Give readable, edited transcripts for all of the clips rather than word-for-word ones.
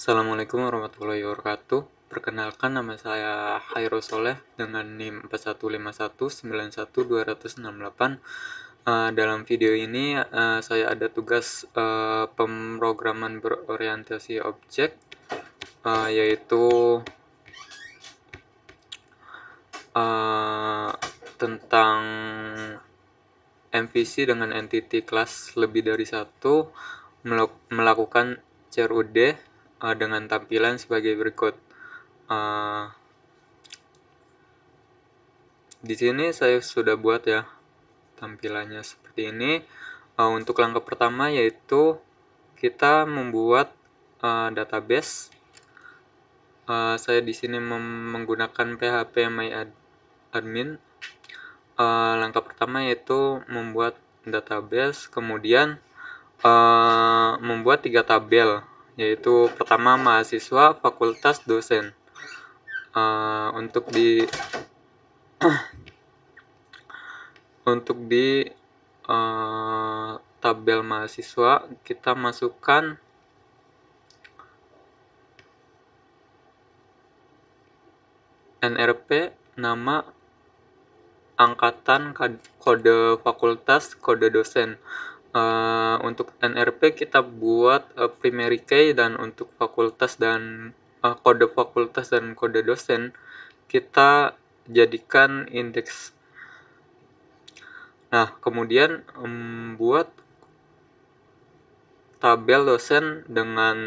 Assalamualaikum warahmatullahi wabarakatuh. Perkenalkan, nama saya Khairul Soleh dengan NIM 4151912268. Dalam video ini saya ada tugas pemrograman berorientasi objek, yaitu tentang MVC dengan entity class lebih dari satu, melakukan CRUD dengan tampilan sebagai berikut. Di sini saya sudah buat ya tampilannya seperti ini. Untuk langkah pertama yaitu kita membuat database. Saya di sini menggunakan PHP MyAdmin. Langkah pertama yaitu membuat database, kemudian membuat 3 tabel, yaitu pertama mahasiswa, fakultas, dosen. Untuk di tabel mahasiswa kita masukkan NRP, nama, angkatan, kode fakultas, kode dosen. Untuk NRP kita buat primary key, dan untuk fakultas dan kode fakultas dan kode dosen kita jadikan indeks. Nah, kemudian buat tabel dosen dengan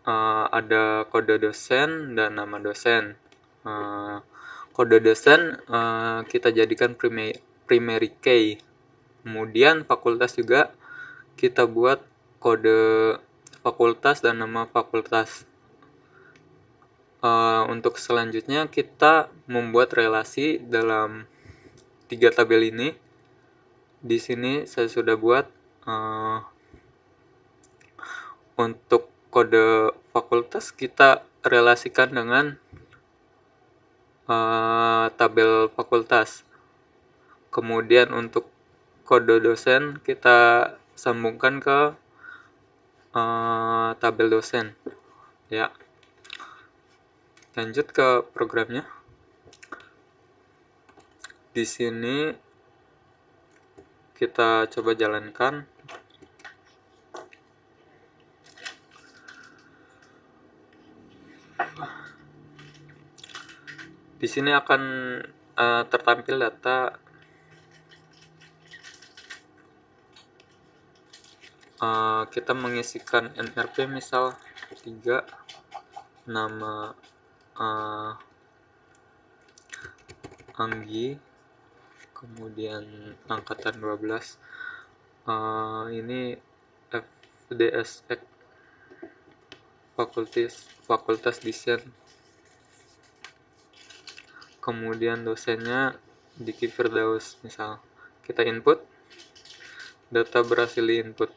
ada kode dosen dan nama dosen. Kode dosen kita jadikan primary key. Kemudian fakultas juga kita buat kode fakultas dan nama fakultas. Untuk selanjutnya kita membuat relasi dalam 3 tabel ini. Di sini saya sudah buat untuk kode fakultas kita relasikan dengan tabel fakultas. Kemudian untuk kode dosen kita sambungkan ke tabel dosen. Ya. Lanjut ke programnya. Di sini kita coba jalankan. Di sini akan tertampil data kita mengisikan NRP misal 3, nama Anggi, kemudian angkatan 12, ini FDSX, fakultas desain, kemudian dosennya Diki Firdaus misal. Kita input, data berhasil diinput.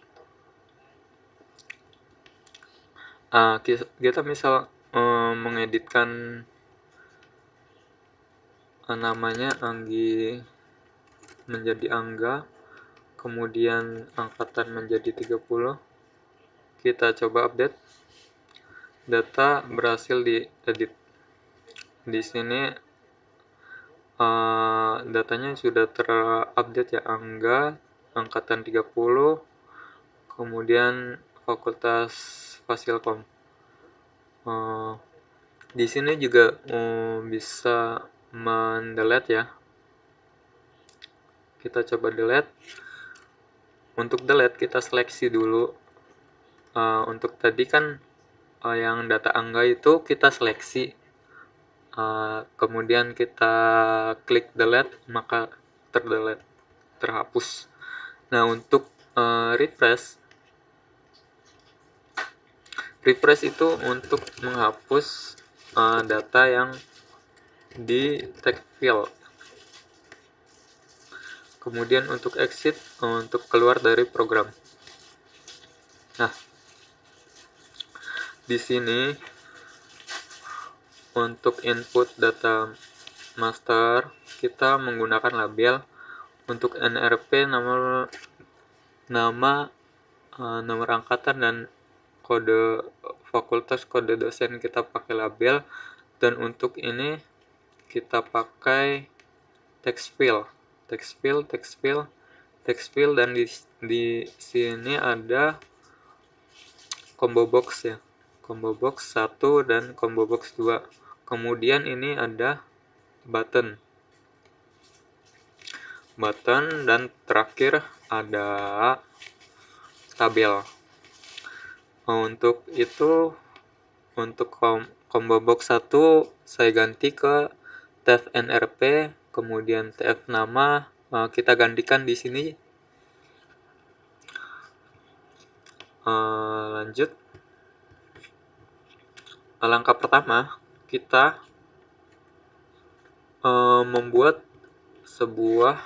Kita misal mengeditkan namanya Anggi menjadi Angga, kemudian angkatan menjadi 30. Kita coba update. Data berhasil diedit. Di sini datanya sudah terupdate ya, Angga, angkatan 30, kemudian fakultas Fasilkom. Di sini juga bisa mendelete ya. Kita coba delete. Untuk delete kita seleksi dulu. Untuk tadi kan yang data Angga itu kita seleksi. Kemudian kita klik delete, maka terdelete, terhapus. Nah, untuk refresh itu untuk menghapus data yang di text field. Kemudian untuk exit, untuk keluar dari program. Nah, di sini untuk input data master kita menggunakan label. Untuk NRP nama, nomor angkatan, dan kode fakultas, kode dosen kita pakai label, dan untuk ini kita pakai text field, dan di sini ada combo box ya, combo box 1 dan combo box 2. Kemudian ini ada button, dan terakhir ada tabel. Untuk itu, untuk combo box 1 saya ganti ke tf nrp, kemudian tf nama kita gantikan di sini. Lanjut, langkah pertama kita membuat sebuah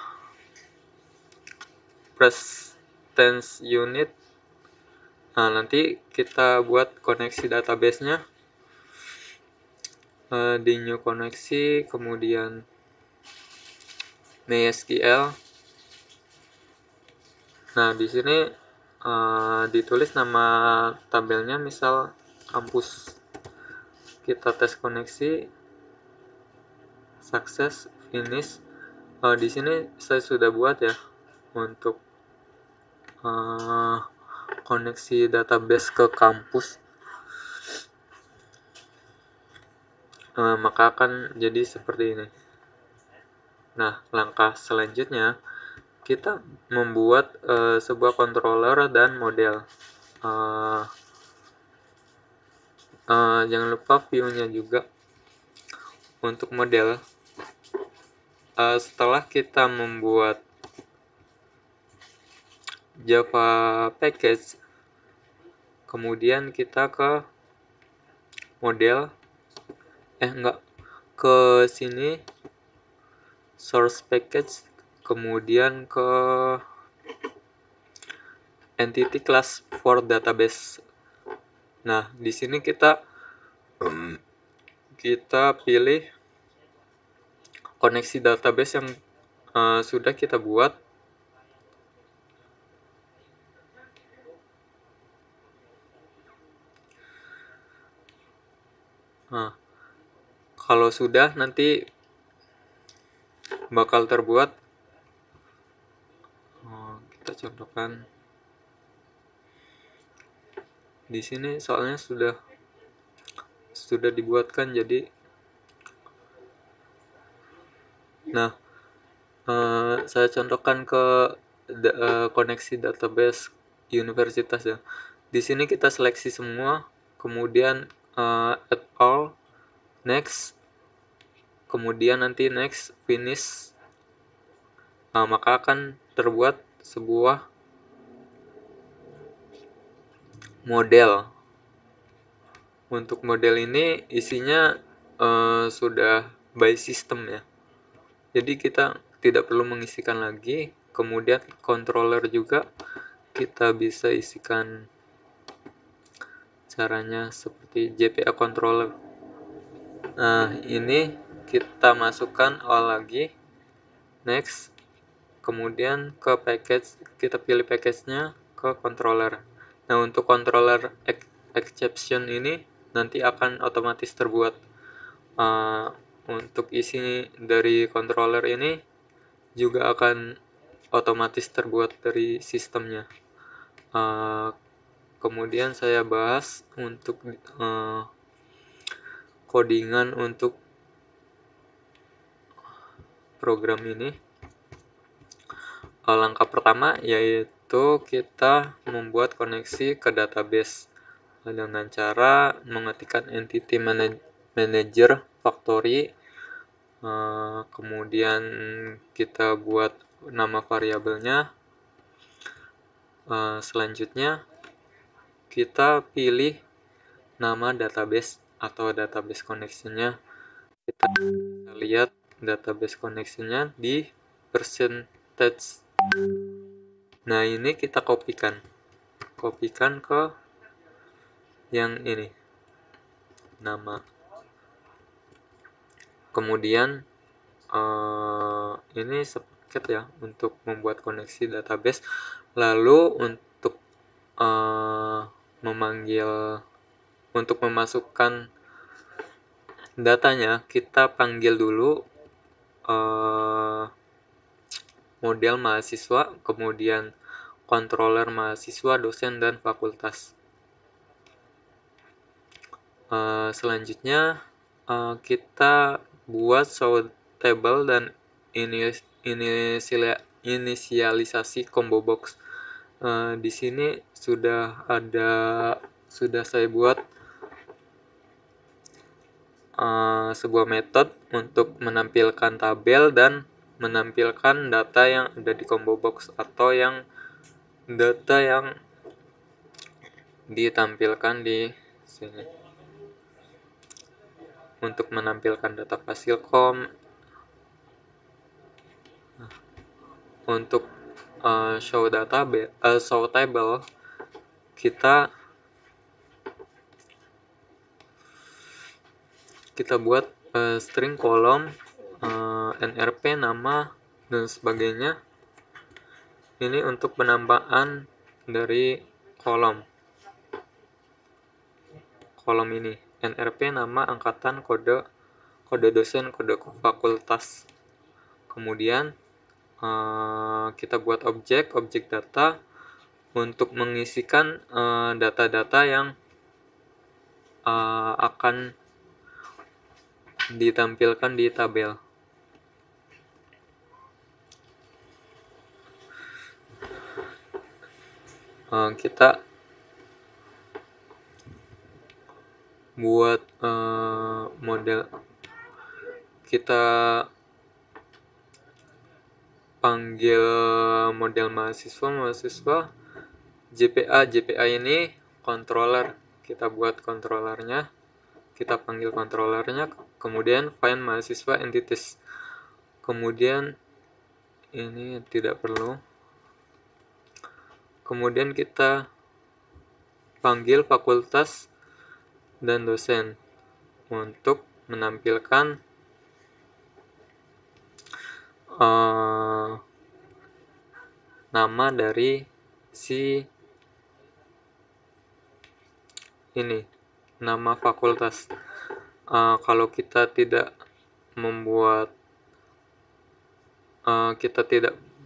presence unit. Nanti kita buat koneksi database-nya di new koneksi, kemudian MySQL. Nah, di sini ditulis nama tabelnya, misal kampus. Kita tes koneksi, sukses, finish. Di sini saya sudah buat ya untuk koneksi database ke kampus. Maka akan jadi seperti ini. Nah, langkah selanjutnya kita membuat sebuah controller dan model. Jangan lupa view-nya juga. Untuk model, setelah kita membuat Java package, kemudian kita ke model, ke sini source package, kemudian ke entity class for database. Nah, di sini kita pilih koneksi database yang sudah kita buat. Nah, kalau sudah, nanti bakal terbuat. Kita contohkan di sini, soalnya sudah dibuatkan. Jadi, nah, saya contohkan ke koneksi database universitas ya. Di sini kita seleksi semua, kemudian add all, next, kemudian nanti next, finish. Maka akan terbuat sebuah model. Untuk model ini isinya sudah by system ya. Jadi kita tidak perlu mengisikan lagi. Kemudian controller juga kita bisa isikan caranya seperti JPA controller. Nah, ini kita masukkan awal lagi, next, kemudian ke package, kita pilih package-nya ke controller. Nah, untuk controller exception ini nanti akan otomatis terbuat. Untuk isi dari controller ini juga akan otomatis terbuat dari sistemnya. Kemudian saya bahas untuk codingan untuk program ini. Langkah pertama yaitu kita membuat koneksi ke database dengan cara mengetikkan entity manager factory. Kemudian kita buat nama variabelnya. Selanjutnya kita pilih nama database atau database connection-nya. Kita lihat database connection-nya di percentage. Nah, ini kita kopikan ke yang ini, nama. Kemudian ini sepaket ya untuk membuat koneksi database. Lalu untuk memasukkan datanya, kita panggil dulu model mahasiswa, kemudian controller mahasiswa, dosen, dan fakultas. Selanjutnya kita buat show table dan inisialisasi combo box. Di sini sudah saya buat sebuah metode untuk menampilkan tabel dan menampilkan data yang ada di combo box atau data yang ditampilkan di sini. Untuk menampilkan data Fasilkom, untuk show table, kita buat string kolom, NRP, nama, dan sebagainya. Ini untuk penampakan dari kolom ini, NRP, nama, angkatan, kode dosen, kode fakultas. Kemudian kita buat objek data untuk mengisikan data-data yang akan ditampilkan di tabel. Kita buat model, kita panggil model mahasiswa, JPA ini controller. Kita buat controllernya, kita panggil controllernya, kemudian find mahasiswa entities. Kemudian ini tidak perlu. Kemudian kita panggil fakultas dan dosen untuk menampilkan nama dari si ini, nama fakultas. Kalau kita tidak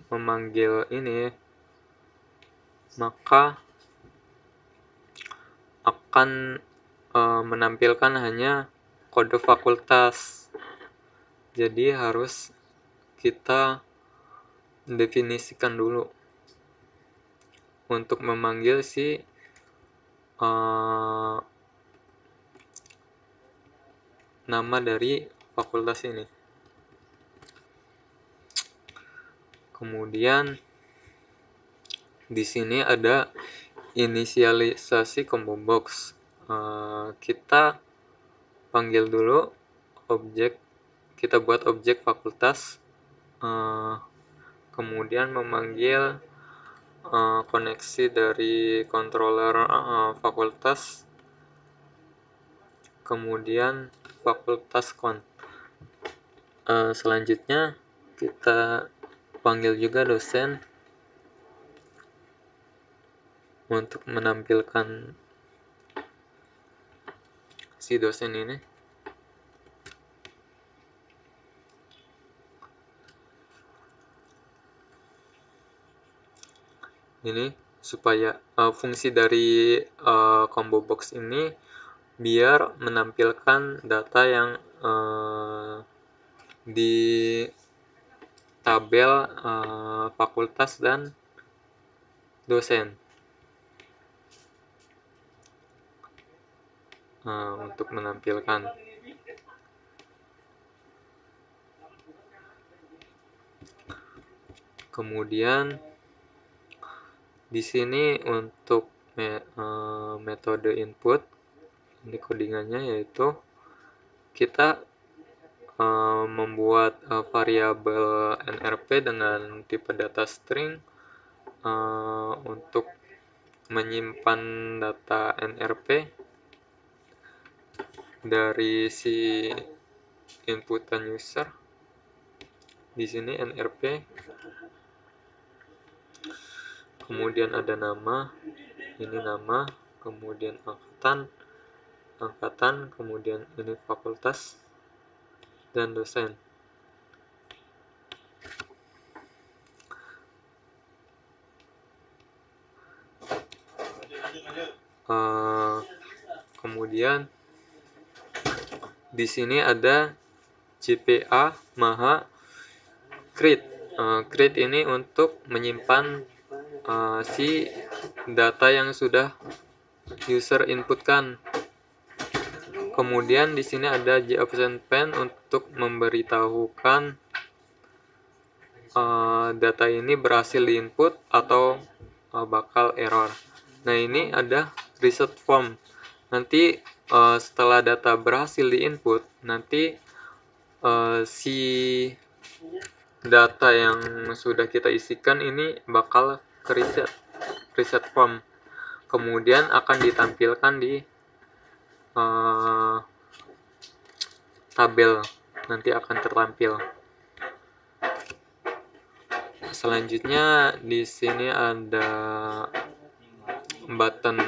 memanggil ini, maka akan menampilkan hanya kode fakultas. Jadi harus kita definisikan dulu untuk memanggil si nama dari fakultas ini. Kemudian di sini ada inisialisasi combo box. Kita panggil dulu objek, kita buat objek fakultas, kemudian memanggil koneksi dari controller fakultas, kemudian fakultas con. Selanjutnya kita panggil juga dosen untuk menampilkan si dosen ini. Ini supaya fungsi dari combo box ini biar menampilkan data yang di tabel fakultas dan dosen. Untuk menampilkan. Kemudian di sini untuk metode input, ini codingannya yaitu kita membuat variabel NRP dengan tipe data string untuk menyimpan data NRP dari si inputan user. Di sini NRP. kemudian ada nama, ini nama, kemudian angkatan, kemudian ini fakultas dan dosen. Kemudian di sini ada JPA Maha Create. Create ini untuk menyimpan si data yang sudah user inputkan. Kemudian di sini ada J-Option Pen untuk memberitahukan data ini berhasil diinput atau bakal error. Nah, ini ada reset form. Nanti setelah data berhasil diinput, nanti si data yang sudah kita isikan ini bakal ke reset form. Kemudian akan ditampilkan di tabel, nanti akan tertampil. Selanjutnya di sini ada button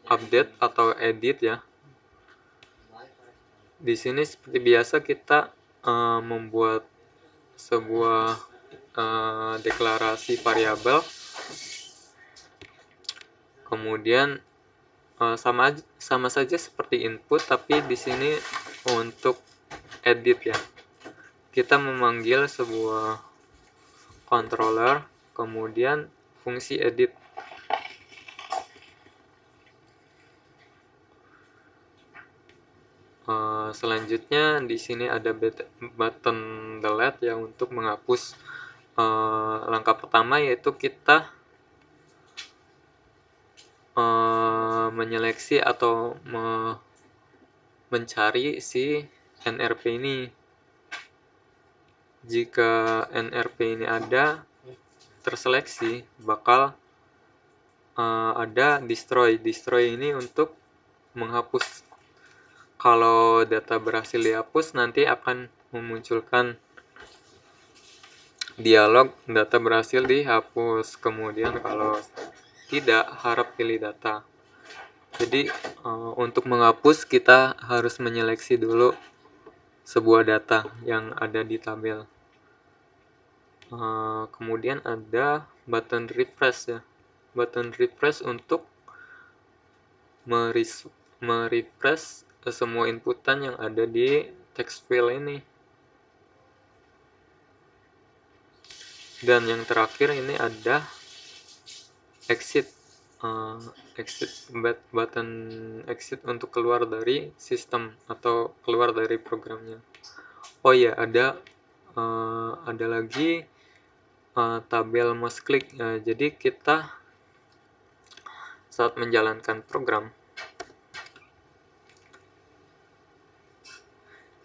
update atau edit ya. Di sini seperti biasa kita membuat sebuah deklarasi variabel. Kemudian sama saja seperti input, tapi di sini untuk edit ya. Kita memanggil sebuah controller, kemudian fungsi edit. Selanjutnya di sini ada button delete ya untuk menghapus. Langkah pertama yaitu kita menyeleksi atau mencari si NRP ini. Jika NRP ini ada terseleksi, bakal ada destroy. Destroy ini untuk menghapus. Kalau data berhasil dihapus, nanti akan memunculkan dialog data berhasil dihapus. Kemudian kalau tidak, harap pilih data. Jadi untuk menghapus kita harus menyeleksi dulu sebuah data yang ada di tabel. Kemudian ada button refresh ya. Button refresh untuk merefresh semua inputan yang ada di text field ini. Dan yang terakhir ini ada exit. Button exit untuk keluar dari sistem atau keluar dari programnya. Oh ya, ada lagi tabel mouse click. Jadi kita saat menjalankan program,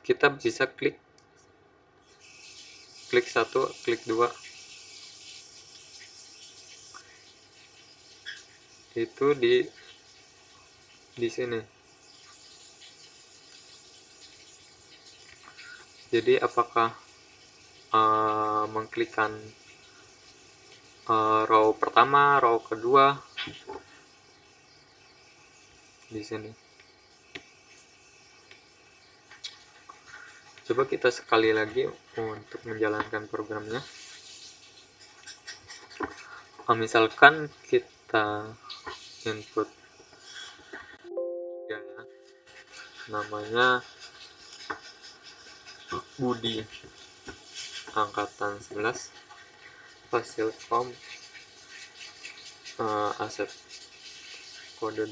kita bisa klik 1, klik 2. Itu di sini. Jadi apakah mengklikkan row pertama, row kedua di sini. Coba kita sekali lagi untuk menjalankan programnya. Misalkan kita input ya, namanya Budi, angkatan 11, hasil form aset, kode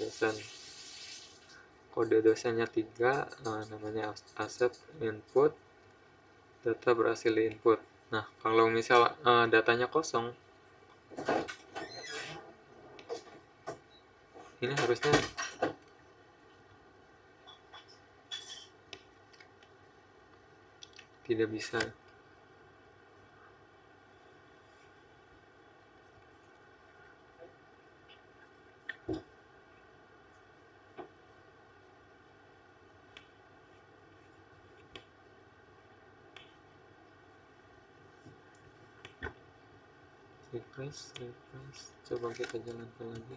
dosennya 3, namanya aset input, data berhasil diinput. Nah, kalau misal datanya kosong, ini harusnya tidak bisa. refresh, coba kita jalankan lagi.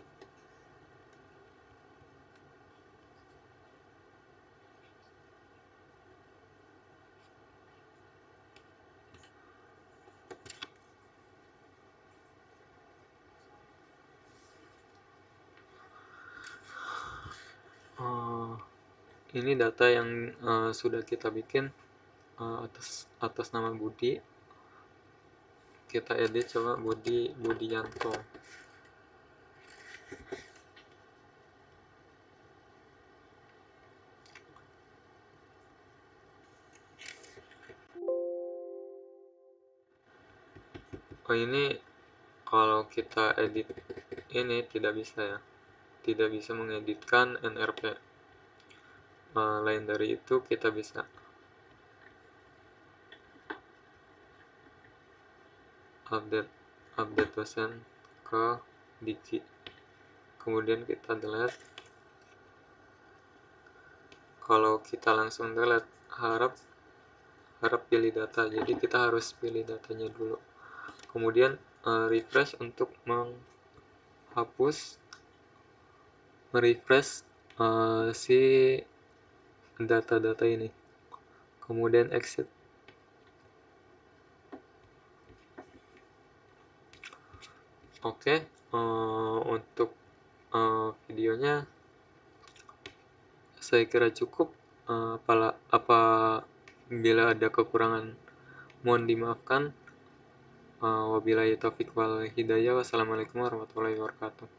Oh, ini data yang sudah kita bikin atas nama Budi. Kita edit coba Budianto. Oh, ini kalau kita edit ini tidak bisa ya, tidak bisa mengeditkan NRP. Lain dari itu kita bisa update dosen ke Diki, kemudian kita delete. Kalau kita langsung delete harap pilih data, jadi kita harus pilih datanya dulu, kemudian refresh untuk merefresh si data-data ini, kemudian exit. Oke, untuk videonya saya kira cukup. Apabila ada kekurangan mohon dimaafkan. Wabillahi taufiq wal hidayah. Wassalamualaikum warahmatullahi wabarakatuh.